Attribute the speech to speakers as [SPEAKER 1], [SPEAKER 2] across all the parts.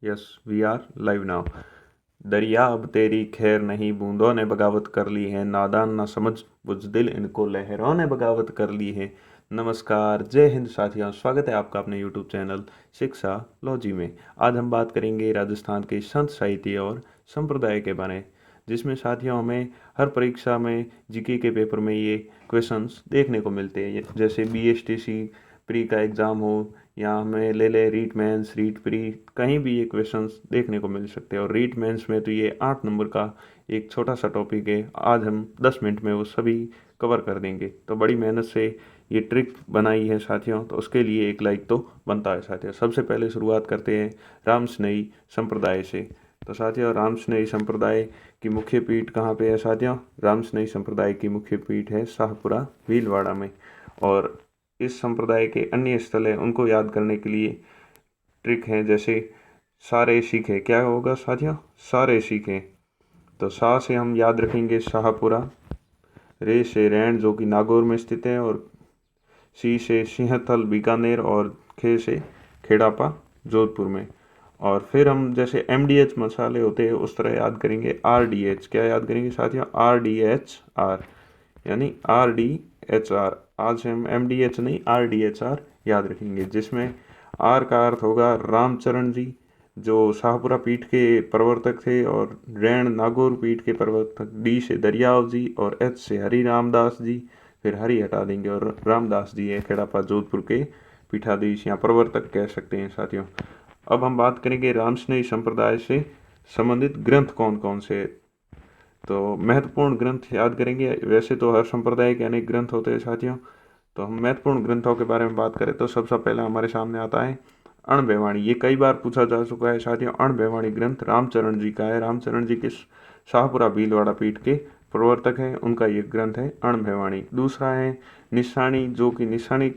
[SPEAKER 1] Yes we are live now. दरिया अब तेरी खैर नहीं, बूंदों ने बगावत कर ली है, नादान ना समझ बुजदिल, इनको लहरों ने बगावत कर ली है। नमस्कार, जय हिंद साथियों, स्वागत है आपका अपने यूट्यूब चैनल शिक्षा लॉजी में। आज हम बात करेंगे राजस्थान के संत साहित्य और संप्रदाय के बारे में, जिसमें साथियों हमें हर परीक्षा में जीके के पेपर में ये क्वेश्चंस देखने को मिलते हैं। जैसे बीएसटीसी प्री का एग्ज़ाम हो या हमें ले ले रीट मेंस रीट प्री, कहीं भी ये क्वेश्चंस देखने को मिल सकते हैं। और रीट मेंस में तो ये 8 नंबर का एक छोटा सा टॉपिक है, आज हम 10 मिनट में वो सभी कवर कर देंगे। तो बड़ी मेहनत से ये ट्रिक बनाई है साथियों, तो उसके लिए एक लाइक तो बनता है साथियों। सबसे पहले शुरुआत करते हैं रामस्नेही संप्रदाय से। तो साथियों, रामस्नेही संप्रदाय की मुख्य पीठ कहाँ पे है साथियों? रामस्नेही संप्रदाय की मुख्य पीठ है शाहपुरा भीलवाड़ा में। और इस संप्रदाय के अन्य स्थल हैं, उनको याद करने के लिए ट्रिक है, जैसे सारे सीखे। क्या होगा साथियों? सारे सीखे। तो सा से हम याद रखेंगे शाहपुरा, रे से रैण जो कि नागौर में स्थित है, और सी से सिंहथल बीकानेर, और खे से खेड़ापा जोधपुर में। और फिर हम जैसे MDH मसाले होते हैं उस तरह याद करेंगे RDH। क्या याद करेंगे साथियों? RDHR, यानी RDHR। आज हम MDH नहीं RDHR याद रखेंगे, जिसमें आर का अर्थ होगा रामचरण जी, जो शाहपुरा पीठ के प्रवर्तक थे, और रैण नागौर पीठ के प्रवर्तक। डी से दरियाव जी, और H से हरि रामदास जी, फिर हरि हटा देंगे, और रामदास जी है खेड़ापा जोधपुर के पीठाधीश या प्रवर्तक कह सकते हैं साथियों। अब हम बात करेंगे रामस्नेही संप्रदाय से संबंधित ग्रंथ कौन कौन से। तो महत्वपूर्ण ग्रंथ याद करेंगे। वैसे तो हर संप्रदाय के अनेक ग्रंथ होते हैं साथियों, तो हम महत्वपूर्ण ग्रंथों के बारे में बात करें तो सबसे पहले हमारे सामने आता है अणबेवाणी। ये कई बार पूछा जा चुका है साथियों। अणबेवाणी ग्रंथ रामचरण जी का है। रामचरण जी के शाहपुरा भीलवाड़ा पीठ के प्रवर्तक हैं, उनका ये ग्रंथ है अणबेवाणी। दूसरा है निशानी, जो कि निशानी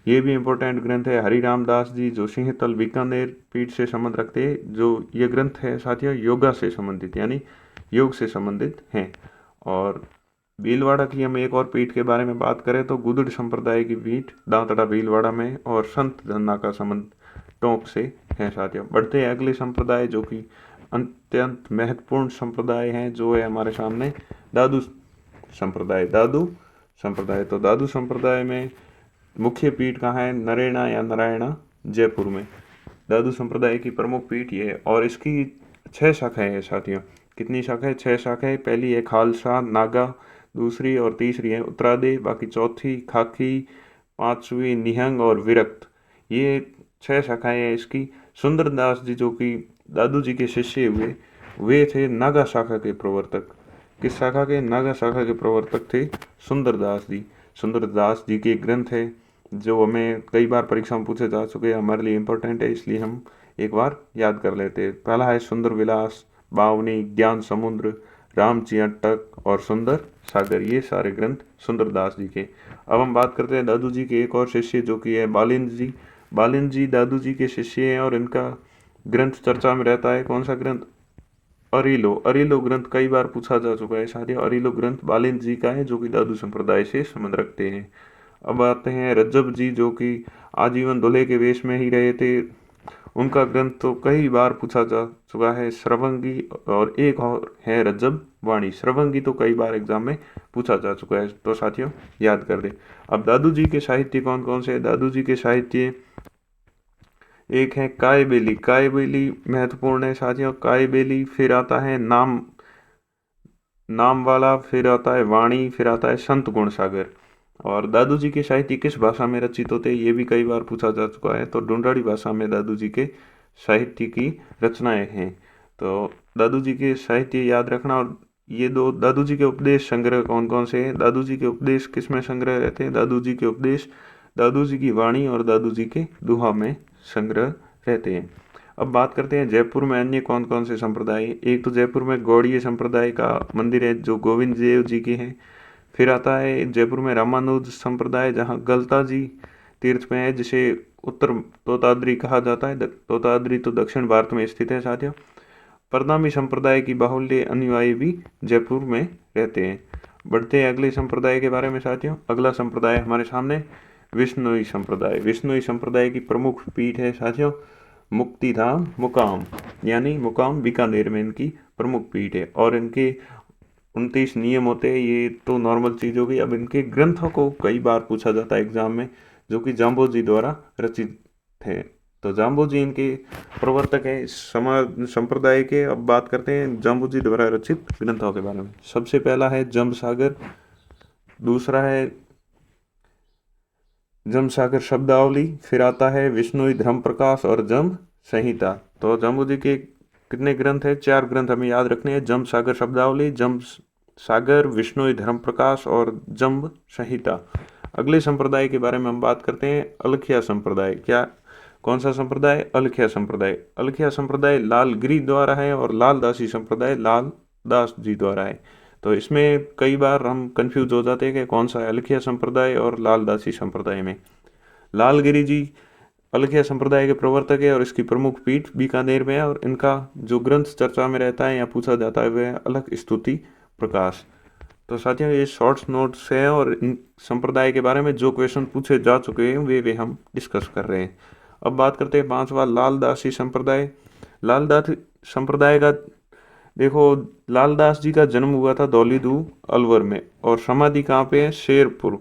[SPEAKER 1] ये भी इम्पोर्टेंट ग्रंथ है। हरि रामदास जी, जो सिंहतल बीकानेर पीठ से संबंध रखते हैं। जो ये ग्रंथ है साथियों योगा से संबंधित, यानी योग से संबंधित हैं। और भीलवाड़ा की हम एक और पीठ के बारे में बात करें तो गुदड़ संप्रदाय की पीठ दांतड़ा भीलवाड़ा में, और संत धन्ना का संबंध टोंक से है साथियों। बढ़ते हैं अगले संप्रदाय, जो कि अत्यंत महत्वपूर्ण संप्रदाय हैं, जो है हमारे सामने दादू संप्रदाय। दादू संप्रदाय, तो दादू संप्रदाय में मुख्य पीठ कहाँ है? नरेना या नारायणा, जयपुर में। दादू संप्रदाय की प्रमुख पीठ ये है, और इसकी 6 शाखाएं हैं साथियों। कितनी शाखाएं? 6 शाखाएं। पहली है खालसा नागा, दूसरी और तीसरी है उत्तरादे, बाकी चौथी खाकी, पांचवी निहंग और विरक्त। ये 6 शाखाएं हैं इसकी। सुंदरदास जी, जो कि दादू जी के शिष्य हुए, वे थे नागा शाखा के प्रवर्तक। किस शाखा के? नागा शाखा के प्रवर्तक थे सुंदरदास जी। सुंदरदास जी के ग्रंथ है जो हमें कई बार परीक्षा में पूछे जा चुके हैं, हमारे लिए इम्पोर्टेंट है, इसलिए हम एक बार याद कर लेते हैं। पहला है सुंदर विलास, बावनी, ज्ञान समुद्र, रामचियटक और सुंदर सागर। ये सारे ग्रंथ सुंदरदास जी के। अब हम बात करते हैं दादू जी के एक और शिष्य, जो कि है बालिंद जी। बालिंद जी दादू जी के शिष्य हैं, और इनका ग्रंथ चर्चा में रहता है। कौन सा ग्रंथ? अरिलो। अरिलो ग्रंथ कई बार पूछा जा चुका है साथियों। अरिलो ग्रंथ बालिंद जी का है, जो कि दादू संप्रदाय से संबंध रखते हैं। अब आते हैं रज्जब जी, जो कि आजीवन दूल्हे के वेश में ही रहे थे। उनका ग्रंथ तो कई बार पूछा जा चुका है, श्रवंगी, और एक और है रज्जब वाणी। श्रवंगी तो कई बार एग्जाम में पूछा जा चुका है, तो साथियों याद कर दे। अब दादू जी के साहित्य कौन कौन से? दादू जी के साहित्य एक है काय बेली। काय बेली महत्वपूर्ण है साथियों। काय बेली, फिर आता है नाम नाम वाला, फिर आता है वाणी, फिर आता है संत गुण सागर। और दादू जी के साहित्य किस भाषा में रचित होते हैं? ये भी कई बार पूछा जा चुका है। तो ढूंढाड़ी भाषा में दादू जी के साहित्य की रचनाएं हैं। तो दादू जी के साहित्य याद रखना। और ये दो दादू जी के उपदेश संग्रह कौन कौन से हैं? दादू जी के उपदेश किस में संग्रह रहते हैं? दादू जी के उपदेश दादू जी की वाणी और दादू जी के दोहा में संग्रह रहते हैं। अब बात करते हैं जयपुर में अन्य कौन कौन से संप्रदाय। एक तो जयपुर में गौड़ीय संप्रदाय का मंदिर है, जो गोविंद देव जी के हैं। फिर आता है जयपुर में रामानुज संप्रदाय, जहाँ गलता जी तीर्थ में है, जिसे उत्तर तोताद्री कहा जाता है। तोताद्री तो दक्षिण भारत में स्थित है साथियों। परनामी संप्रदाय की बाहुल्य अनुयायी भी जयपुर में रहते हैं। बढ़ते हैं अगले संप्रदाय के बारे में साथियों। अगला संप्रदाय हमारे सामने विष्णुई संप्रदाय। विष्णुई संप्रदाय की प्रमुख पीठ है साथियों मुक्तिधाम मुकाम, यानी मुकाम बीकानेर में इनकी प्रमुख पीठ है। और इनके 29 नियम होते हैं, ये तो नॉर्मल चीज़ हो गई। अब इनके ग्रंथों को कई बार पूछा जाता है एग्जाम में, जो कि जाम्बोजी द्वारा रचित थे। तो जाम्बोजी इनके प्रवर्तक हैं इस समाज संप्रदाय के। अब बात करते हैं जाम्बोजी द्वारा रचित ग्रंथों के बारे में। सबसे पहला है जम्ब सागर, दूसरा है जम्ब सागर शब्दावली, फिर आता है विष्णुई धर्म प्रकाश और जम्ब संहिता। तो जाम्बोजी के कितने ग्रंथ है? 4 ग्रंथ हमें याद रखने हैं। जम्ब सागर शब्दावली, जम्ब सागर, विष्णुई धर्म प्रकाश और जम्ब संहिता। अगले संप्रदाय के बारे में हम बात करते हैं, अलखिया संप्रदाय। क्या, कौन सा संप्रदाय? अलखिया संप्रदाय। अलखिया संप्रदाय लालगिरी द्वारा है और लालदासी संप्रदाय लाल दास जी द्वारा है। तो इसमें कई बार हम कंफ्यूज हो जाते हैं कि कौन सा है अलखिया संप्रदाय और लालदासी संप्रदाय में। लालगिरी जी अलखिया संप्रदाय के प्रवर्तक है और इसकी प्रमुख पीठ बीकानेर में है। और इनका जो ग्रंथ चर्चा में रहता है या पूछा जाता है वह अलख स्तुति प्रकाश। तो साथियों ये शॉर्ट्स नोट्स हैं और इन संप्रदाय के बारे में जो क्वेश्चन पूछे जा चुके हैं वे हम डिस्कस कर रहे हैं। अब बात करते हैं 5वां लालदासी संप्रदाय। लालदासी संप्रदाय का देखो, लालदास जी का जन्म हुआ था दौलीदू अलवर में और समाधि कहाँ पे है? शेरपुर।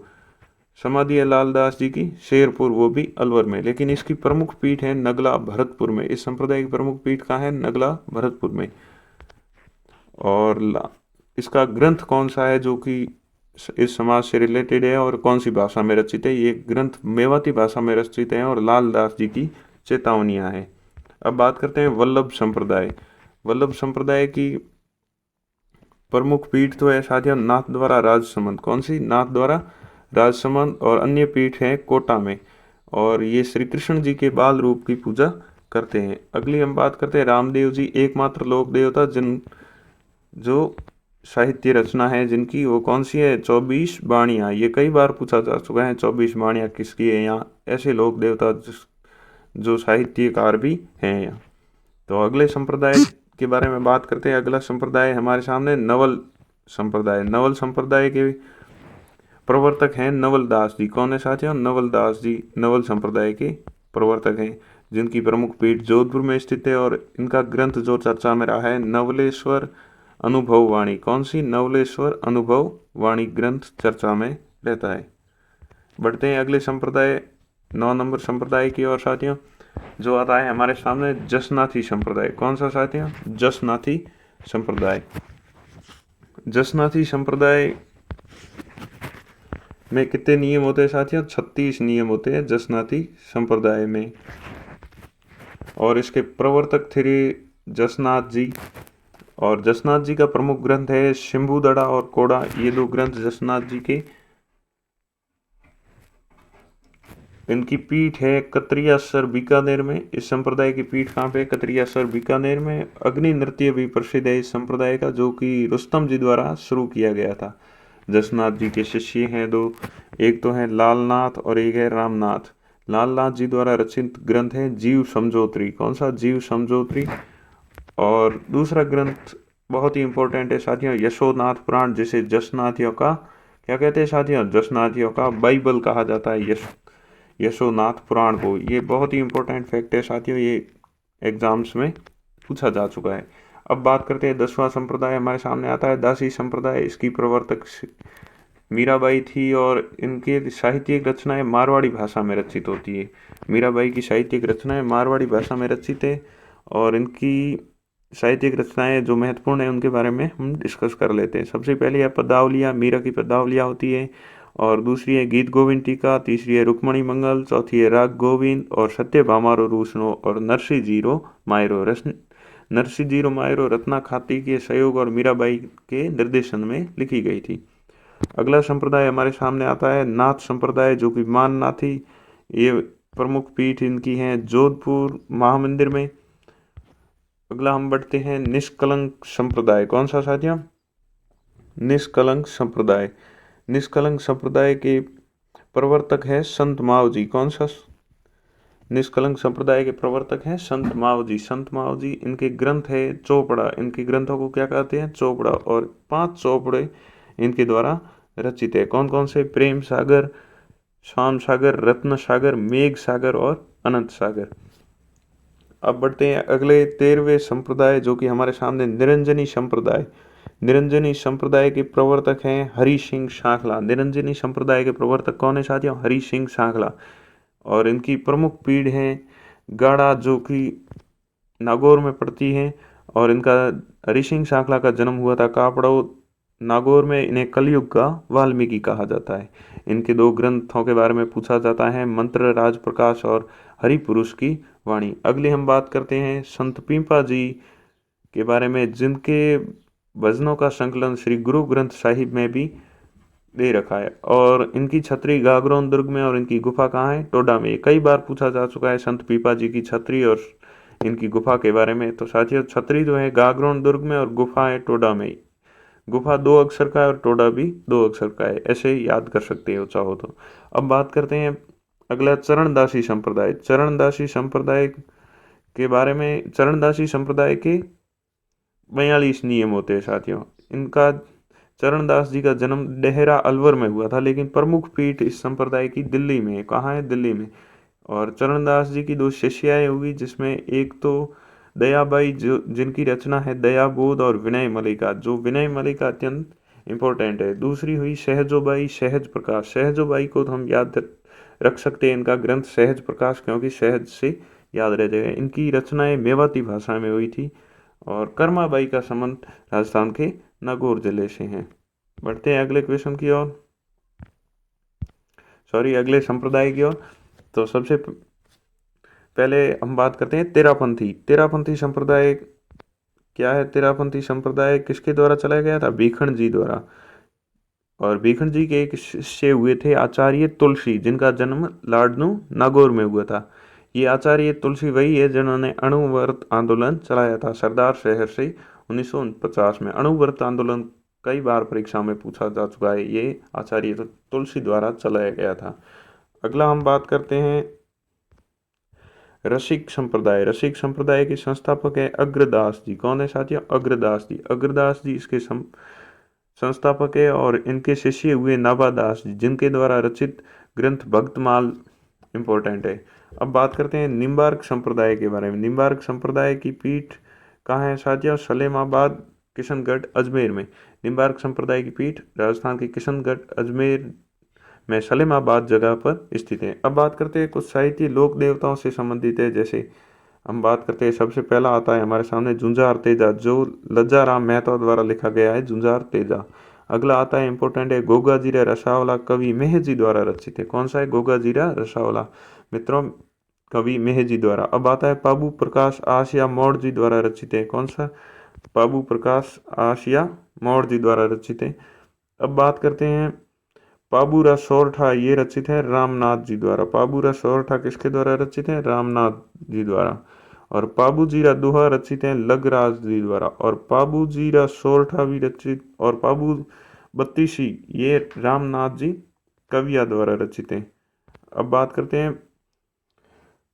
[SPEAKER 1] समाधि है लालदास जी की शेरपुर, वो भी अलवर में। लेकिन इसकी प्रमुख पीठ है नगला भरतपुर में। इस संप्रदाय की प्रमुख पीठ कहाँ है? नगला भरतपुर में। और इसका ग्रंथ कौन सा है जो कि इस समाज से रिलेटेड है और कौन सी भाषा में रचित है? ये ग्रंथ मेवाती भाषा में रचित है और लालदास जी की चेतावनियाँ हैं। अब बात करते हैं वल्लभ संप्रदाय। वल्लभ संप्रदाय की प्रमुख पीठ तो है साथियों नाथ द्वारा राजसमंद। कौन सी? नाथ द्वारा राजसमंद। और अन्य पीठ है कोटा में। और ये श्री कृष्ण जी के बाल रूप की पूजा करते हैं। अगली हम बात करते हैं रामदेव जी, एकमात्र लोक देवता जिन जो साहित्य रचना है जिनकी, वो कौन सी है? 24 बाणियाँ। ये कई बार पूछा जा चुका है 24 बाणियाँ किसकी है यहाँ, ऐसे लोक देवता जो साहित्यकार भी हैं यहाँ। तो अगले संप्रदाय के बारे में बात करते हैं। अगला संप्रदाय हमारे सामने नवल संप्रदाय। नवल संप्रदाय के प्रवर्तक हैं नवल दास जी। कौन है साथियों? नवल दास जी नवल संप्रदाय के प्रवर्तक हैं, जिनकी प्रमुख पीठ जोधपुर में स्थित है। और इनका ग्रंथ जो चर्चा में रहा है नवलेश्वर अनुभव वाणी। कौन सी? नवलेश्वर अनुभव वाणी ग्रंथ चर्चा में रहता है। बढ़ते हैं अगले संप्रदाय 9 नंबर संप्रदाय की ओर साथियों, जो आता है हमारे सामने जसनाथी संप्रदाय। कौन सा साथियों? जसनाथी संप्रदाय। जसनाथी संप्रदाय में कितने नियम होते हैं साथियों? 36 नियम होते हैं जसनाथी संप्रदाय में। और इसके प्रवर्तक थे जसनाथ जी। और जसनाथ जी का प्रमुख ग्रंथ है शंभुदड़ा और कोड़ा। ये 2 ग्रंथ जसनाथ जी के। इनकी पीठ है कतरियासर बीकानेर में। इस संप्रदाय की पीठ कहाँ पे? कतरियासर बीकानेर में। अग्नि नृत्य भी प्रसिद्ध है इस संप्रदाय का, जो कि रुस्तम जी द्वारा शुरू किया गया था। जसनाथ जी के शिष्य हैं 2, एक तो है लालनाथ और एक है रामनाथ। लालनाथ जी द्वारा रचित ग्रंथ है जीव समझोत्री। कौन सा? जीव समझोत्री। और दूसरा ग्रंथ बहुत ही इंपॉर्टेंट है साथियों, यशोनाथ पुराण, जिसे जसनाथियों का क्या कहते हैं साथियों? जसनाथियों का बाइबल कहा जाता है यशोनाथ पुराण को। ये बहुत ही इंपॉर्टेंट फैक्ट है साथियों, ये एग्जाम्स में पूछा जा चुका है। अब बात करते हैं 10वां संप्रदाय हमारे सामने आता है दासी संप्रदाय। इसकी प्रवर्तक मीराबाई थी और इनके साहित्यिक रचनाएं मारवाड़ी भाषा में रचित होती है। मीराबाई की साहित्यिक रचनाएं मारवाड़ी भाषा में रचित है। और इनकी साहित्यिक रचनाएं जो महत्वपूर्ण है उनके बारे में हम डिस्कस कर लेते हैं। सबसे पहले है पदावलियाँ। मीरा की पदावलियाँ होती है। और दूसरी है गीत गोविंद टीका, तीसरी है रुक्मणी मंगल, चौथी है राग गोविंद और सत्यभामारो रूसनो और Narsi zero Miro. Narsi zero Miro Ratna खाती के सहयोग और मीराबाई के निर्देशन में लिखी गई थी। अगला संप्रदाय हमारे सामने आता है नाथ संप्रदाय, जो कि मान नाथी। ये प्रमुख पीठ इनकी है जोधपुर महामंदिर में। अगला हम बढ़ते हैं निष्कलंक संप्रदाय। कौन सा साथियों? निष्कलंक संप्रदाय। निष्कलंक संप्रदाय के प्रवर्तक है संत माव जी। कौन सा? निष्कलंक संप्रदाय के प्रवर्तक हैं संत माव जी। संत माव जी, इनके ग्रंथ है चौपड़ा। इनके ग्रंथों को क्या कहते हैं? चौपड़ा। और 5 चौपड़े इनके द्वारा रचित है। कौन कौन से? प्रेम सागर, श्याम सागर, रत्न सागर, मेघ सागर और अनंत सागर। अब बढ़ते हैं अगले 13वें संप्रदाय, जो कि हमारे सामने निरंजनी संप्रदाय। निरंजनी संप्रदाय के प्रवर्तक हैं हरि सिंह सांखला। निरंजनी संप्रदाय के प्रवर्तक कौन है साथियों? हरि सिंह सांखला। और इनकी प्रमुख पीढ़ है गाड़ा, जो कि नागौर में पड़ती है। और इनका हरि सिंह सांखला का जन्म हुआ था कापड़ो नागौर में। इन्हें कलयुग का वाल्मीकि कहा जाता है। इनके 2 ग्रंथों के बारे में पूछा जाता है, मंत्र राज प्रकाश और हरि पुरुष की वाणी। अगले हम बात करते हैं संत पीपा जी के बारे में, जिनके भजनों का संकलन श्री गुरु ग्रंथ साहिब में भी दे रखा है। और इनकी छतरी गागरोन दुर्ग में और इनकी गुफा कहाँ है? टोडा में। कई बार पूछा जा चुका है संत पीपा जी की छतरी और इनकी गुफा के बारे में। तो साथियों, छतरी जो है गागरोन दुर्ग में और गुफा है टोडा में। गुफा 2 अक्षर का है और टोडा भी 2 अक्षर का है, ऐसे ही याद कर सकते हो चाहो तो। अब बात करते हैं अगला चरणदासी संप्रदाय। चरणदासी संप्रदाय के बारे में, चरणदासी संप्रदाय के 42 नियम होते हैं साथियों। इनका चरणदास जी का जन्म डेहरा अलवर में हुआ था, लेकिन प्रमुख पीठ इस संप्रदाय की दिल्ली में है। कहाँ है? दिल्ली में। और चरणदास जी की 2 शिष्याएं हुई, जिसमें एक तो दयाबाई, जो जिनकी रचना है दयाबोध और विनय मलिका, जो विनय मलिका अत्यंत इम्पोर्टेंट है। दूसरी हुई सहजोबाई सहज प्रकाश। सहजोबाई को तो हम याद रख सकते हैं, इनका ग्रंथ सहज प्रकाश, क्योंकि सहज से याद रह जाएगा। इनकी रचनाएं मेवाती भाषा में हुई थी। और कर्माबाई का संबंध राजस्थान के नागौर जिले से हैं। बढ़ते हैं अगले क्वेश्चन की ओर, अगले संप्रदाय की ओर। तो सबसे पहले हम बात करते हैं तेरापंथी। तेरापंथी संप्रदाय क्या है? तेरापंथी संप्रदाय किसके द्वारा चलाया गया था? भीखंड जी द्वारा। और भीखंड जी के एक शिष्य हुए थे आचार्य तुलसी, जिनका जन्म लाडनू नागौर में हुआ था। ये आचार्य तुलसी वही है जिन्होंने अणुव्रत आंदोलन चलाया था सरदार शहर से 1949 में। अणुव्रत आंदोलन कई बार परीक्षा में पूछा जा चुका है, ये आचार्य तुलसी द्वारा चलाया गया था। अगला हम बात करते हैं रसिक संप्रदाय। रसिक संप्रदाय के संस्थापक है अग्रदास जी। कौन है साथियों? अग्रदास जी। अग्रदास जी इसके संस्थापक है। और इनके शिष्य हुए नाभादास जी, जिनके द्वारा रचित ग्रंथ भक्तमाल इम्पोर्टेंट है। अब बात करते हैं निम्बार्क संप्रदाय के बारे में। निम्बार्क संप्रदाय की पीठ कहाँ है साथियों? सलेमाबाद, किशनगढ़, अजमेर में। निम्बार्क संप्रदाय की पीठ राजस्थान के किशनगढ़, अजमेर में सलेमाबाद जगह पर स्थित है। अब बात करते हैं कुछ साहित्य लोक देवताओं से संबंधित है। जैसे हम बात करते हैं, सबसे पहला आता है हमारे सामने जुंजार तेजा, जो लज्जा राम मेहता द्वारा लिखा गया है, जुंजार तेजा। अगला आता है इंपॉर्टेंट है गोगा जीरा रसावला, कवि मेह जी द्वारा रचित है। कौन सा है? गोगा जीरा रसावला मित्रों, कवि मेह जी द्वारा। अब आता है पाबू प्रकाश आसिया मौर्य जी द्वारा रचित है। कौन सा? पाबू प्रकाश आसिया मौर्य जी द्वारा रचित है। अब बात करते हैं पाबूरा सोरठा, ये रचित है रामनाथ जी द्वारा। पाबूरा सोरठा किसके द्वारा रचित है? रामनाथ जी द्वारा। और पाबूजीरा दोहा रचित है लगराज जी द्वारा। और पाबूजीरा सोरठा भी रचित, और पाबू बत्तीसी, ये रामनाथ जी कविया द्वारा रचित है। अब बात करते हैं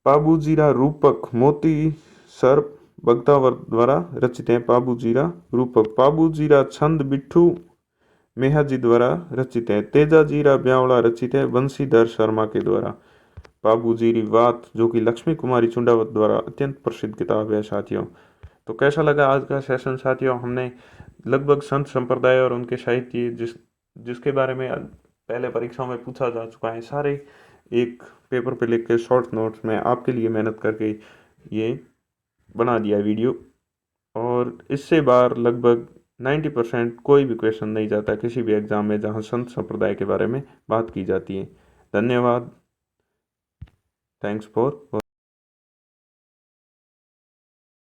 [SPEAKER 1] पाबूजीरा रूपक मोती सर भक्तावर द्वारा रचित है। पाबूजीरा रूपक। पाबूजीरा छंद बिट्ठू मेहा जी द्वारा रचित है। तेजा जीरा ब्यावड़ा रचित है बंशीधर शर्मा के द्वारा। बाबूजीरी वात, जो कि लक्ष्मी कुमारी चुंडावत द्वारा अत्यंत प्रसिद्ध किताब है साथियों। तो कैसा लगा आज का सेशन साथियों? हमने लगभग संत संप्रदाय और उनके साहित्य जिसके बारे में पहले परीक्षाओं में पूछा जा चुका है, सारे एक पेपर पे लिख के शॉर्ट नोट्स में आपके लिए मेहनत करके ये बना दिया वीडियो। और इससे बार लगभग 90% कोई भी क्वेश्चन नहीं जाता किसी भी एग्जाम में जहां संत संप्रदाय के बारे में बात की जाती है। धन्यवाद। Thanks for